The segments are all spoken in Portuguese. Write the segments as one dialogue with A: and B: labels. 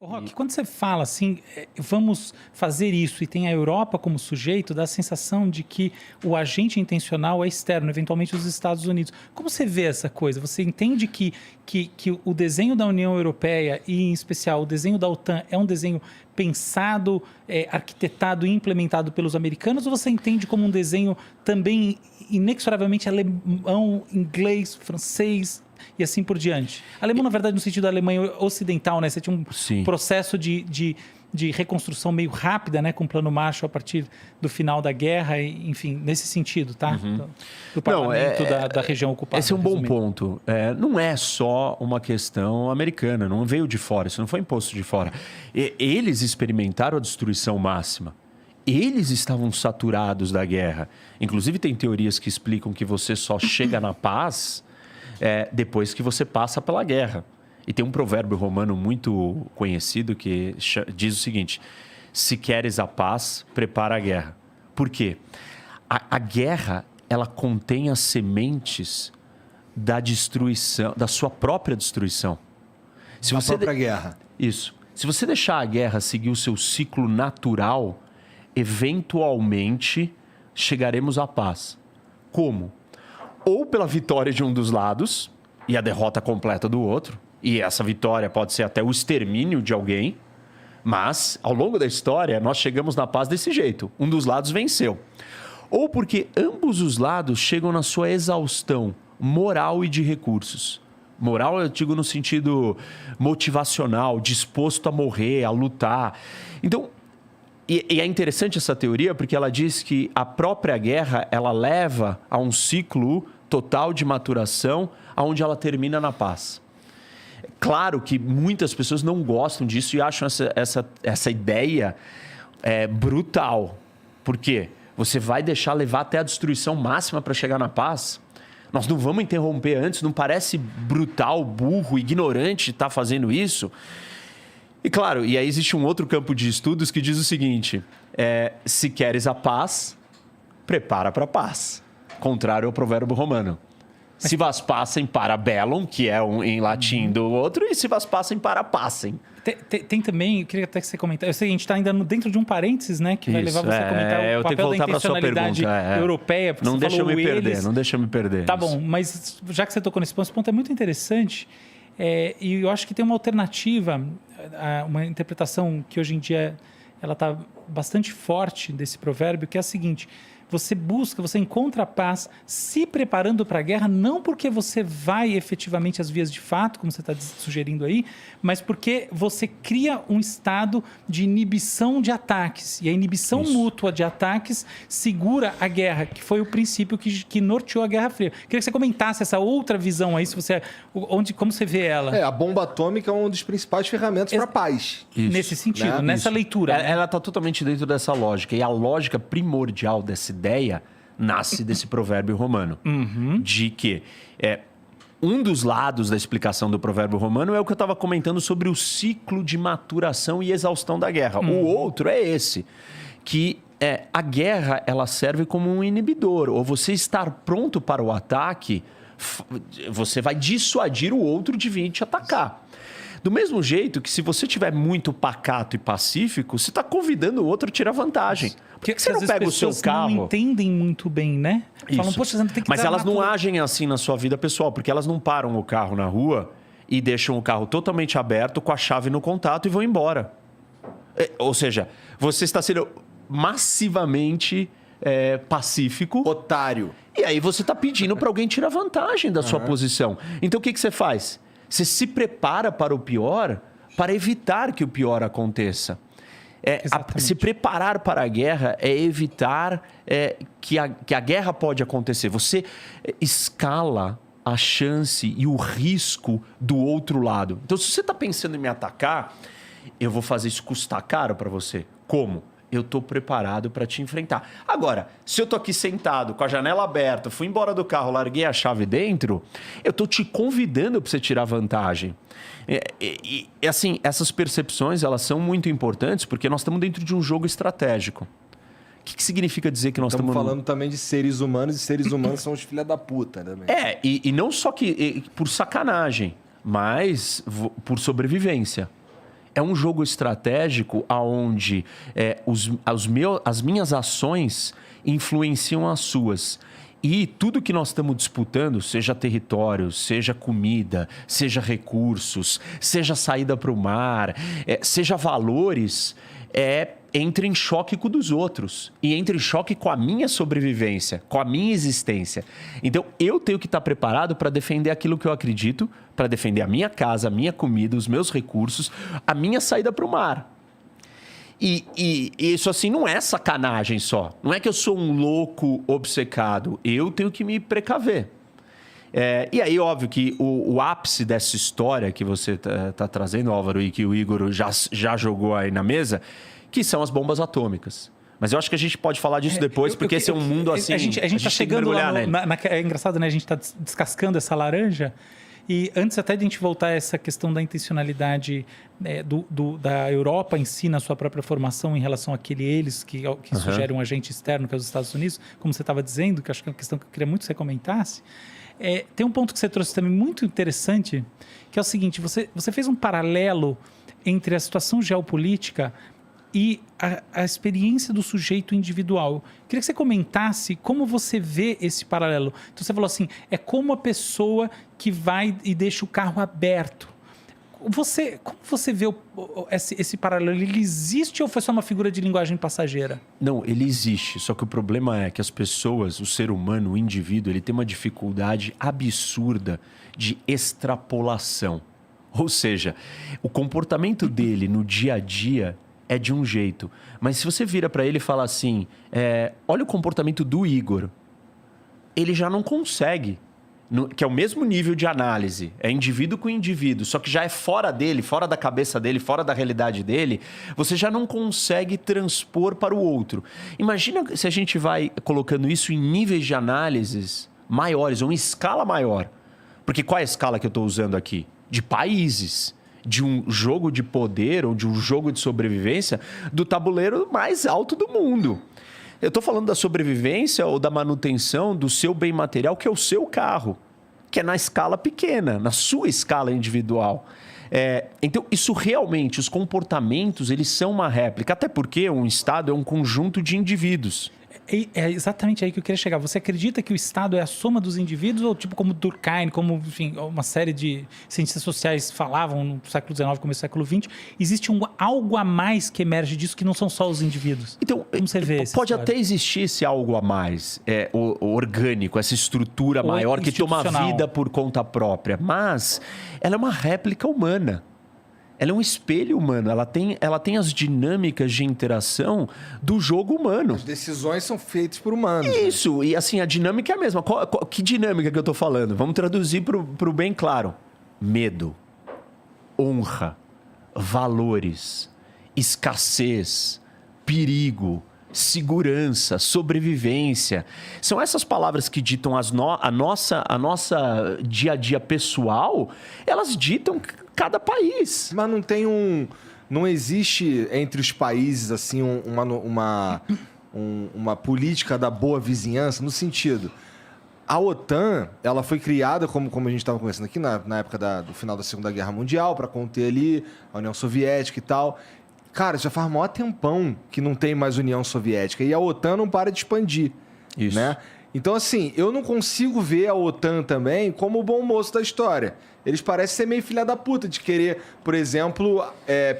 A: Roque, quando você fala assim, vamos fazer isso e tem a Europa como sujeito, dá a sensação de que o agente intencional é externo, eventualmente os Estados Unidos. Como você vê essa coisa? Você entende que o desenho da União Europeia e, em especial, o desenho da OTAN é um desenho pensado, arquitetado e implementado pelos americanos? Ou você entende como um desenho também inexoravelmente alemão, inglês, francês e assim por diante? Alemão, na verdade, no sentido da Alemanha ocidental, né? Você tinha um processo de reconstrução meio rápida, né? Com o Plano Marshall a partir do final da guerra, enfim, nesse sentido, tá? Do parlamento da região ocupada.
B: Esse é um bom ponto. Não é só uma questão americana, não veio de fora, isso não foi imposto de fora. Eles experimentaram a destruição máxima. Eles estavam saturados da guerra. Inclusive, tem teorias que explicam que você só chega na paz depois que você passa pela guerra. E tem um provérbio romano muito conhecido que diz o seguinte: se queres a paz, prepara a guerra. Por quê? A guerra, ela contém as sementes da destruição, da sua própria destruição.
C: A própria guerra.
B: Isso. Se você deixar a guerra seguir o seu ciclo natural, eventualmente chegaremos à paz. Como? Ou pela vitória de um dos lados e a derrota completa do outro. E essa vitória pode ser até o extermínio de alguém. Mas, ao longo da história, nós chegamos na paz desse jeito. Um dos lados venceu. Ou porque ambos os lados chegam na sua exaustão moral e de recursos. Moral, eu digo no sentido motivacional, disposto a morrer, a lutar. Então, e é interessante essa teoria porque ela diz que a própria guerra ela leva a um ciclo total de maturação onde ela termina na paz. Claro que muitas pessoas não gostam disso e acham essa ideia brutal. Por quê? Você vai deixar levar até a destruição máxima para chegar na paz? Nós não vamos interromper antes? Não parece brutal, burro, ignorante estar fazendo isso? E claro, e aí existe um outro campo de estudos que diz o seguinte: se queres a paz, prepara para a paz. Contrário ao provérbio romano. Se vas passem para bellum, que é em latim do outro, e se vas passem para passem.
A: Tem também, eu queria até que você comentasse, eu sei, a gente está ainda dentro de um parênteses, né, que vai levar você a comentar o papel da intencionalidade europeia.
B: Não deixa eu me perder.
A: Tá bom, mas já que você tocou nesse ponto, esse ponto é muito interessante, e eu acho que tem uma alternativa, uma interpretação que hoje em dia ela está bastante forte desse provérbio, que é a seguinte: você encontra a paz se preparando para a guerra, não porque você vai efetivamente às vias de fato, como você está sugerindo aí, mas porque você cria um estado de inibição de ataques. E a inibição mútua de ataques segura a guerra, que foi o princípio que norteou a Guerra Fria. Queria que você comentasse essa outra visão aí, como você vê ela.
C: A bomba atômica é uma das principais ferramentas para a paz.
A: Nesse sentido, nessa leitura.
B: Ela está totalmente dentro dessa lógica. E a lógica primordial dessa ideia nasce desse provérbio romano. De que um dos lados da explicação do provérbio romano é o que eu estava comentando sobre o ciclo de maturação e exaustão da guerra. O outro é esse, que a guerra ela serve como um inibidor. Ou você estar pronto para o ataque, você vai dissuadir o outro de vir te atacar. Do mesmo jeito que se você estiver muito pacato e pacífico, você está convidando o outro a tirar vantagem. Por que você não pega o seu carro?
A: Não entendem muito bem, né? Falam, poxa, você não tem que
B: Mas elas não agem assim na sua vida pessoal, porque elas não param o carro na rua e deixam o carro totalmente aberto, com a chave no contato e vão embora. Ou seja, você está sendo massivamente pacífico.
C: Otário.
B: E aí você está pedindo para alguém tirar vantagem da sua posição. Então o que você faz? Você se prepara para o pior para evitar que o pior aconteça. Se preparar para a guerra é evitar que a guerra pode acontecer. Você escala a chance e o risco do outro lado. Então, se você está pensando em me atacar, eu vou fazer isso custar caro para você. Como? Eu estou preparado para te enfrentar. Agora, se eu estou aqui sentado, com a janela aberta, fui embora do carro, larguei a chave dentro, eu estou te convidando para você tirar vantagem. E assim, essas percepções, elas são muito importantes porque nós estamos dentro de um jogo estratégico. O que significa dizer que nós estamos...
C: falando também de seres humanos, e seres humanos são os filha da puta, né?
B: E não só por sacanagem, mas por sobrevivência. É um jogo estratégico onde as minhas ações influenciam as suas. E tudo que nós estamos disputando, seja território, seja comida, seja recursos, seja saída para o mar, seja valores, entra em choque com o dos outros. E entra em choque com a minha sobrevivência, com a minha existência. Então, eu tenho que estar preparado para defender aquilo que eu acredito, para defender a minha casa, a minha comida, os meus recursos, a minha saída para o mar. E isso assim não é sacanagem só. Não é que eu sou um louco obcecado. Eu tenho que me precaver. E aí, óbvio que o ápice dessa história que você tá trazendo, Álvaro, e que o Igor já jogou aí na mesa, que são as bombas atômicas. Mas eu acho que a gente pode falar disso depois, porque esse é um mundo assim...
A: A gente tá chegando lá é engraçado, né? A gente tá descascando essa laranja. E antes até de a gente voltar a essa questão da intencionalidade da Europa em si, na sua própria formação, em relação àquele eles que sugerem um agente externo, que é os Estados Unidos, como você estava dizendo, que acho que é uma questão que eu queria muito que você comentasse. Tem um ponto que você trouxe também muito interessante, que é o seguinte, você fez um paralelo entre a situação geopolítica e a experiência do sujeito individual. Queria que você comentasse como você vê esse paralelo. Então, você falou assim, é como a pessoa que vai e deixa o carro aberto. Como você vê esse paralelo? Ele existe ou foi só uma figura de linguagem passageira?
B: Não, ele existe. Só que o problema é que as pessoas, o ser humano, o indivíduo, ele tem uma dificuldade absurda de extrapolação. Ou seja, o comportamento dele no dia a dia é de um jeito. Mas se você vira para ele e fala assim, olha o comportamento do Igor, ele já não consegue. Que é o mesmo nível de análise. É indivíduo com indivíduo, só que já é fora dele, fora da cabeça dele, fora da realidade dele, você já não consegue transpor para o outro. Imagina se a gente vai colocando isso em níveis de análises maiores, ou em escala maior. Porque qual é a escala que eu estou usando aqui? De países. De um jogo de poder ou de um jogo de sobrevivência do tabuleiro mais alto do mundo. Eu estou falando da sobrevivência ou da manutenção do seu bem material, que é o seu carro, que é na escala pequena, na sua escala individual. Então, isso realmente, os comportamentos, eles são uma réplica, até porque um Estado é um conjunto de indivíduos.
A: É exatamente aí que eu queria chegar. Você acredita que o Estado é a soma dos indivíduos ou tipo como Durkheim, como enfim, uma série de cientistas sociais falavam no século XIX, começo do século XX, existe algo a mais que emerge disso que não são só os indivíduos?
B: Então,
A: como você vê
B: pode até existir esse algo a mais, o orgânico, essa estrutura maior que toma vida por conta própria, mas ela é uma réplica humana. Ela é um espelho humano, ela tem as dinâmicas de interação do jogo humano.
C: As decisões são feitas por humanos.
B: Isso, né? E assim, a dinâmica é a mesma. Que dinâmica que eu estou falando? Vamos traduzir para o bem claro. Medo, honra, valores, escassez, perigo, segurança, sobrevivência. São essas palavras que ditam a nossa dia a dia pessoal, elas ditam cada país.
C: Mas não existe entre os países assim uma política da boa vizinhança, no sentido, a OTAN, ela foi criada, como a gente estava conversando aqui, na época do final da Segunda Guerra Mundial, para conter ali a União Soviética e tal. Cara, já faz maior tempão que não tem mais União Soviética e a OTAN não para de expandir.
B: Isso.
C: Né? Então, assim, eu não consigo ver a OTAN também como o bom moço da história. Eles parecem ser meio filha da puta de querer, por exemplo,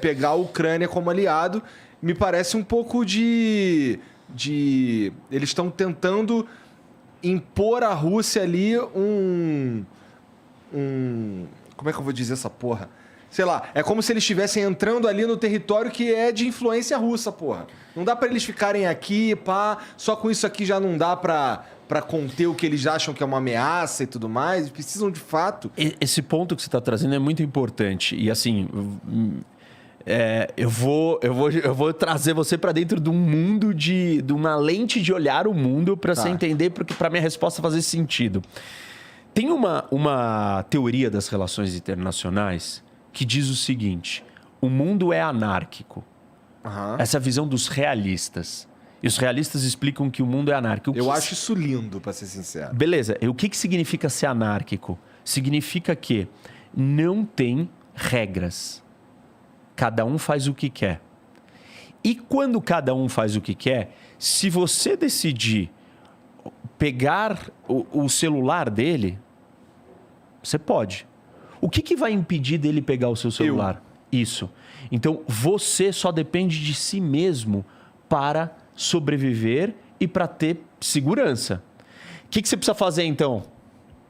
C: pegar a Ucrânia como aliado. Me parece um pouco de... Eles estão tentando impor à Rússia ali como é que eu vou dizer essa porra? Sei lá, é como se eles estivessem entrando ali no território que é de influência russa, porra. Não dá pra eles ficarem aqui, pá, só com isso aqui já não dá pra conter o que eles acham que é uma ameaça e tudo mais. Eles precisam de fato.
B: Esse ponto que você está trazendo é muito importante. E assim, eu vou trazer você para dentro de um mundo de uma lente de olhar o mundo para você entender, porque para minha resposta fazer sentido. Tem uma teoria das relações internacionais que diz o seguinte: o mundo é anárquico.
C: Uhum.
B: Essa é a visão dos realistas. E os realistas explicam que o mundo é anárquico.
C: Eu acho isso lindo, para ser sincero.
B: Beleza. E o que significa ser anárquico? Significa que não tem regras. cada um faz o que quer. E quando cada um faz o que quer, se você decidir pegar o celular dele, você pode. O que vai impedir dele pegar o seu celular? Isso. Então, você só depende de si mesmo para sobreviver e para ter segurança. O que você precisa fazer, então?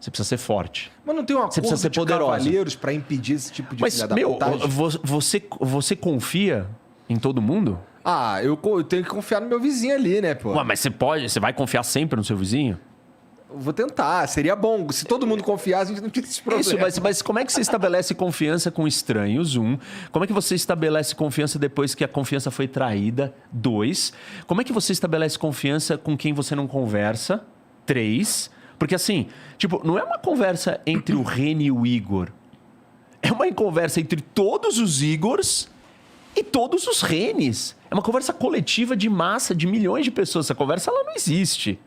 B: Você precisa ser forte.
C: Mas não tem um acordo
B: precisa ser
C: de
B: poderosa.
C: cavalheiros para impedir esse tipo de
B: Mas,
C: filha da
B: meu,
C: putagem?
B: você confia em todo mundo?
C: Ah, eu tenho que confiar no meu vizinho ali, né, pô?
B: Ué, mas você vai confiar sempre no seu vizinho?
C: Eu vou tentar, seria bom. Se todo mundo confiasse, a gente não tinha esses problemas.
B: Isso, mas como é que você estabelece confiança com estranhos? 1. Como é que você estabelece confiança depois que a confiança foi traída? 2. Como é que você estabelece confiança com quem você não conversa? 3. Porque assim, tipo, não é uma conversa entre o Reni e o Igor. É uma conversa entre todos os Igors e todos os Renes. É uma conversa coletiva de massa, de milhões de pessoas. Essa conversa, ela não existe.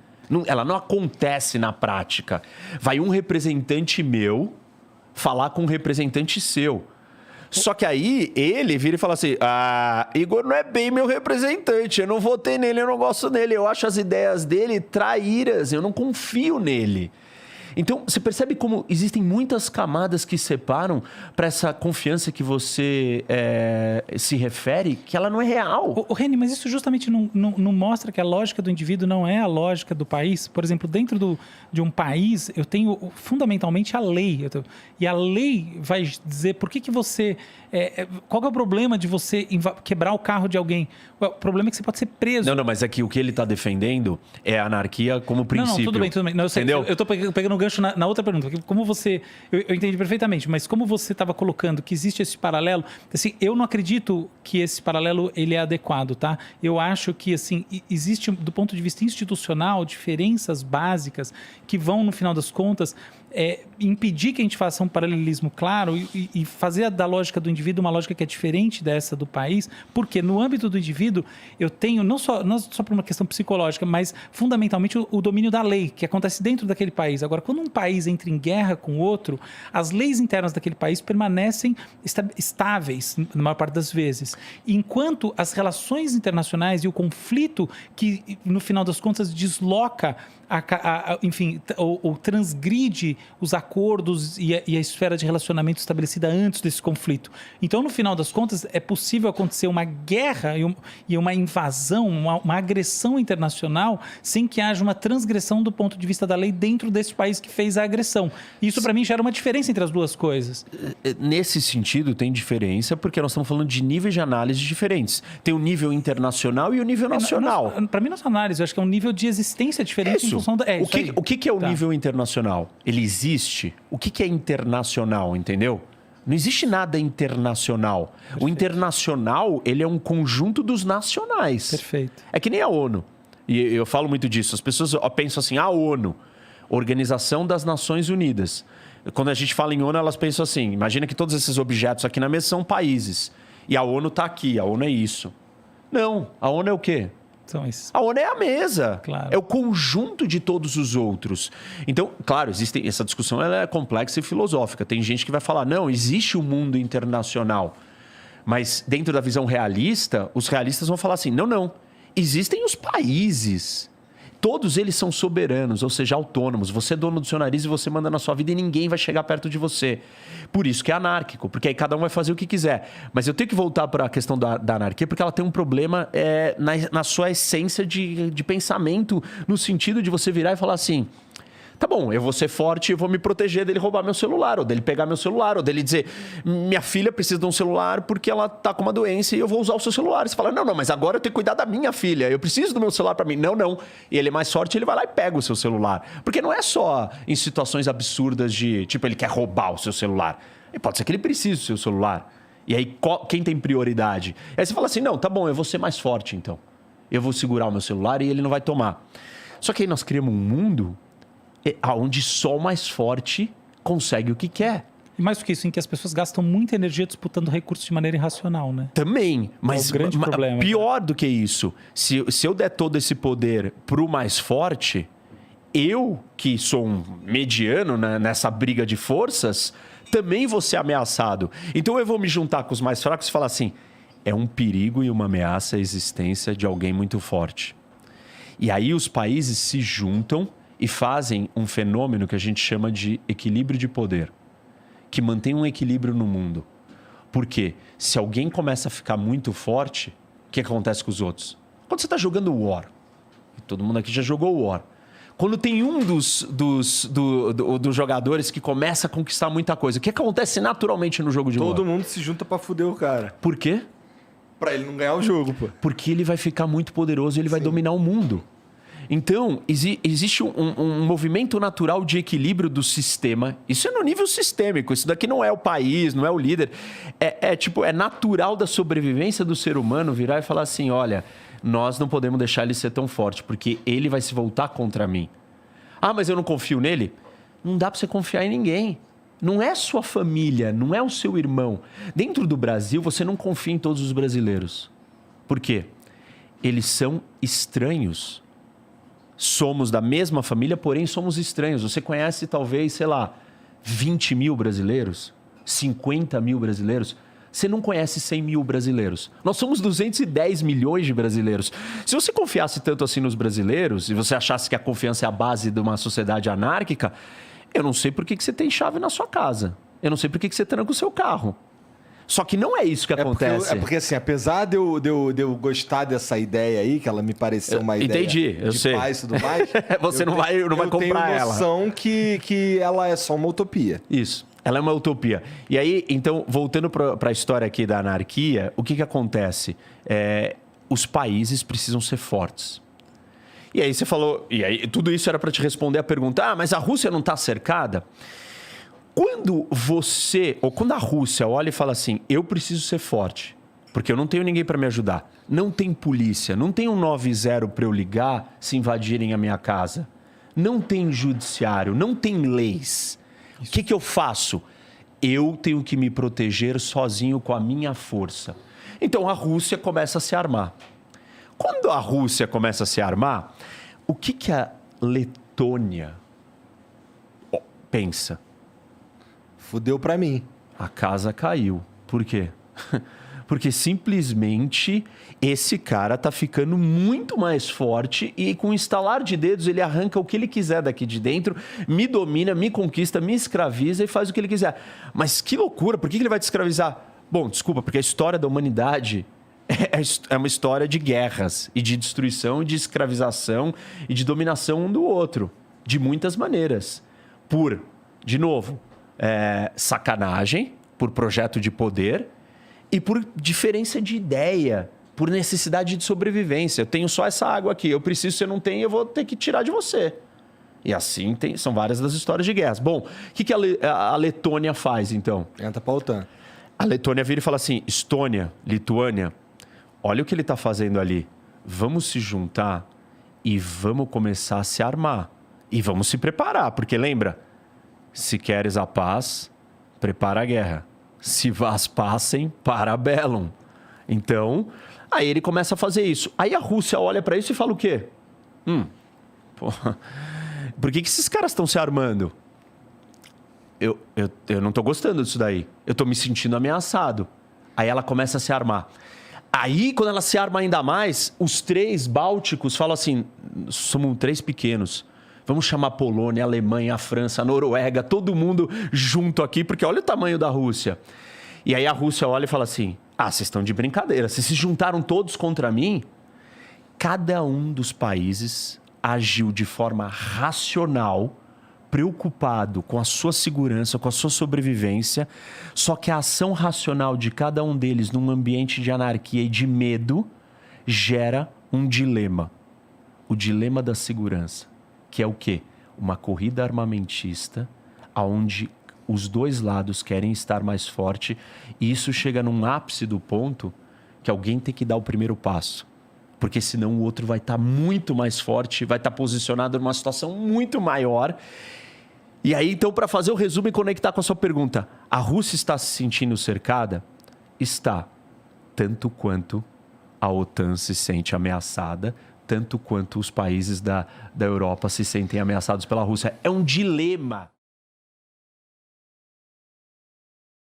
B: Ela não acontece na prática. Vai um representante meu falar com um representante seu. Só que aí ele vira e fala assim: Igor não é bem meu representante, eu não votei nele, eu não gosto dele, eu acho as ideias dele traíras, eu não confio nele. Então, você percebe como existem muitas camadas que separam para essa confiança que você se refere, que ela não é real.
A: Ô, Reni, mas isso justamente não mostra que a lógica do indivíduo não é a lógica do país? Por exemplo, dentro de um país, eu tenho fundamentalmente a lei. E a lei vai dizer por que você... qual é o problema de você quebrar o carro de alguém? O problema é que você pode ser preso.
B: Não, mas aqui o que ele está defendendo é a anarquia como princípio.
A: Não, tudo bem. Não, eu sei,
B: entendeu?
A: Eu estou pegando um gancho na outra pergunta. Porque como você... Eu entendi perfeitamente, mas como você estava colocando que existe esse paralelo, assim, eu não acredito que esse paralelo ele é adequado, tá? Eu acho que, assim, existe, do ponto de vista institucional, diferenças básicas que vão, no final das contas, impedir que a gente faça um paralelismo claro e fazer da lógica do indivíduo uma lógica que é diferente dessa do país, porque no âmbito do indivíduo eu tenho, não só por uma questão psicológica, mas fundamentalmente o domínio da lei, que acontece dentro daquele país. Agora, quando um país entra em guerra com outro, as leis internas daquele país permanecem estáveis, na maior parte das vezes, enquanto as relações internacionais e o conflito que, no final das contas, desloca enfim, ou transgride os acordos e a esfera de relacionamento estabelecida antes desse conflito. Então, no final das contas, é possível acontecer uma guerra e uma invasão, uma agressão internacional sem que haja uma transgressão do ponto de vista da lei dentro desse país que fez a agressão. Isso, para mim, gera uma diferença entre as duas coisas.
B: Nesse sentido, tem diferença, porque nós estamos falando de níveis de análise diferentes. Tem o nível internacional e o nível nacional.
A: Para mim, nossa análise, eu acho que é um nível de existência diferente.
B: Isso. O que é o nível internacional? Ele existe? O que é internacional, entendeu? Não existe nada internacional. Perfeito. O internacional, ele é um conjunto dos nacionais.
A: Perfeito.
B: É que nem a ONU. E eu falo muito disso. As pessoas pensam assim, a ONU, Organização das Nações Unidas. Quando a gente fala em ONU, elas pensam assim, imagina que todos esses objetos aqui na mesa são países. E a ONU está aqui, a ONU é isso. Não, a ONU é o quê? A ONU é a mesa,
A: claro.
B: É o conjunto de todos os outros. Então, claro, essa discussão ela é complexa e filosófica. Tem gente que vai falar, não, existe o mundo internacional. Mas dentro da visão realista, os realistas vão falar assim, não, existem os países. Todos eles são soberanos, ou seja, autônomos. Você é dono do seu nariz e você manda na sua vida e ninguém vai chegar perto de você. Por isso que é anárquico, porque aí cada um vai fazer o que quiser. Mas eu tenho que voltar para a questão da anarquia, porque ela tem um problema na sua essência de pensamento, no sentido de você virar e falar assim... Tá bom, eu vou ser forte e eu vou me proteger dele roubar meu celular, ou dele pegar meu celular, ou dele dizer, minha filha precisa de um celular porque ela tá com uma doença e eu vou usar o seu celular. Você fala, não, mas agora eu tenho que cuidar da minha filha, eu preciso do meu celular para mim. Não. E ele é mais forte, ele vai lá e pega o seu celular. Porque não é só em situações absurdas de, tipo, ele quer roubar o seu celular. E pode ser que ele precise do seu celular. E aí, quem tem prioridade? Aí você fala assim, não, tá bom, eu vou ser mais forte então. Eu vou segurar o meu celular e ele não vai tomar. Só que aí nós criamos um mundo... onde só o mais forte consegue o que quer.
A: E mais do que isso, em que as pessoas gastam muita energia disputando recursos de maneira irracional, né?
B: Também, mas
A: é o grande problema,
B: pior do que isso, se eu der todo esse poder pro mais forte, eu, que sou um mediano nessa briga de forças, também vou ser ameaçado. Então eu vou me juntar com os mais fracos e falar assim, é um perigo e uma ameaça a existência de alguém muito forte. E aí os países se juntam e fazem um fenômeno que a gente chama de equilíbrio de poder, que mantém um equilíbrio no mundo. Porque se alguém começa a ficar muito forte, o que acontece com os outros? Quando você está jogando War, e todo mundo aqui já jogou War, quando tem um dos jogadores que começa a conquistar muita coisa, o que acontece naturalmente no jogo de War?
C: Todo mundo se junta pra fuder o cara.
B: Por quê?
C: Pra ele não ganhar o jogo, pô.
B: Porque ele vai ficar muito poderoso e ele vai dominar o mundo. Então, existe um movimento natural de equilíbrio do sistema. Isso é no nível sistêmico. Isso daqui não é o país, não é o líder. É natural da sobrevivência do ser humano virar e falar assim, olha, nós não podemos deixar ele ser tão forte, porque ele vai se voltar contra mim. Ah, mas eu não confio nele? Não dá para você confiar em ninguém. Não é sua família, não é o seu irmão. Dentro do Brasil, você não confia em todos os brasileiros. Por quê? Eles são estranhos. Somos da mesma família, porém somos estranhos. Você conhece talvez, 20 mil brasileiros? 50 mil brasileiros? Você não conhece 100 mil brasileiros. Nós somos 210 milhões de brasileiros. Se você confiasse tanto assim nos brasileiros, e você achasse que a confiança é a base de uma sociedade anárquica, eu não sei por que você tem chave na sua casa. Eu não sei por que você tranca o seu carro. Só que não é isso que acontece.
C: Porque assim, apesar de eu gostar dessa ideia aí, que ela me pareceu uma ideia
B: de
C: paz e tudo mais...
B: Você não vai comprar ela.
C: Eu tenho noção que ela é só uma utopia.
B: Isso. Ela é uma utopia. E aí, então, voltando para a história aqui da anarquia, o que acontece? Os países precisam ser fortes. E aí você falou... E aí tudo isso era para te responder a pergunta, mas a Rússia não está cercada? Quando a Rússia olha e fala assim, eu preciso ser forte, porque eu não tenho ninguém para me ajudar, não tem polícia, não tem um 90 para eu ligar se invadirem a minha casa, não tem judiciário, não tem leis. O que eu faço? Eu tenho que me proteger sozinho com a minha força. Então a Rússia começa a se armar. Quando a Rússia começa a se armar, o que a Letônia pensa?
C: Fudeu pra mim.
B: A casa caiu. Por quê? Porque simplesmente esse cara tá ficando muito mais forte e com um estalar de dedos ele arranca o que ele quiser daqui de dentro, me domina, me conquista, me escraviza e faz o que ele quiser. Mas que loucura, por que ele vai te escravizar? Bom, desculpa, porque a história da humanidade é uma história de guerras e de destruição, e de escravização e de dominação um do outro, de muitas maneiras. Por, de novo, sacanagem, por projeto de poder e por diferença de ideia, por necessidade de sobrevivência. Eu tenho só essa água aqui, eu preciso, você não tem, eu vou ter que tirar de você. E assim são várias das histórias de guerras. Bom, o que a Letônia faz, então?
C: Entra pra OTAN.
B: A Letônia vira e fala assim, Estônia, Lituânia, olha o que ele está fazendo ali. Vamos se juntar e vamos começar a se armar. E vamos se preparar, porque lembra... Se queres a paz, prepara a guerra. Se vás passem, para bellum. Então, aí ele começa a fazer isso. Aí a Rússia olha para isso e fala o quê? Por que esses caras estão se armando? Eu não estou gostando disso daí. Eu estou me sentindo ameaçado. Aí ela começa a se armar. Aí, quando ela se arma ainda mais, os 3 bálticos falam assim, somos 3 pequenos. Vamos chamar a Polônia, a Alemanha, a França, a Noruega, todo mundo junto aqui, porque olha o tamanho da Rússia. E aí a Rússia olha e fala assim, vocês estão de brincadeira, vocês se juntaram todos contra mim? Cada um dos países agiu de forma racional, preocupado com a sua segurança, com a sua sobrevivência, só que a ação racional de cada um deles num ambiente de anarquia e de medo gera um dilema. O dilema da segurança. Que é o quê? Uma corrida armamentista, onde os 2 lados querem estar mais forte, e isso chega num ápice do ponto que alguém tem que dar o primeiro passo. Porque senão o outro vai estar muito mais forte, vai estar posicionado numa situação muito maior. E aí, então, para fazer o resumo e conectar com a sua pergunta, a Rússia está se sentindo cercada? Está. Tanto quanto a OTAN se sente ameaçada, tanto quanto os países da Europa se sentem ameaçados pela Rússia. É um dilema.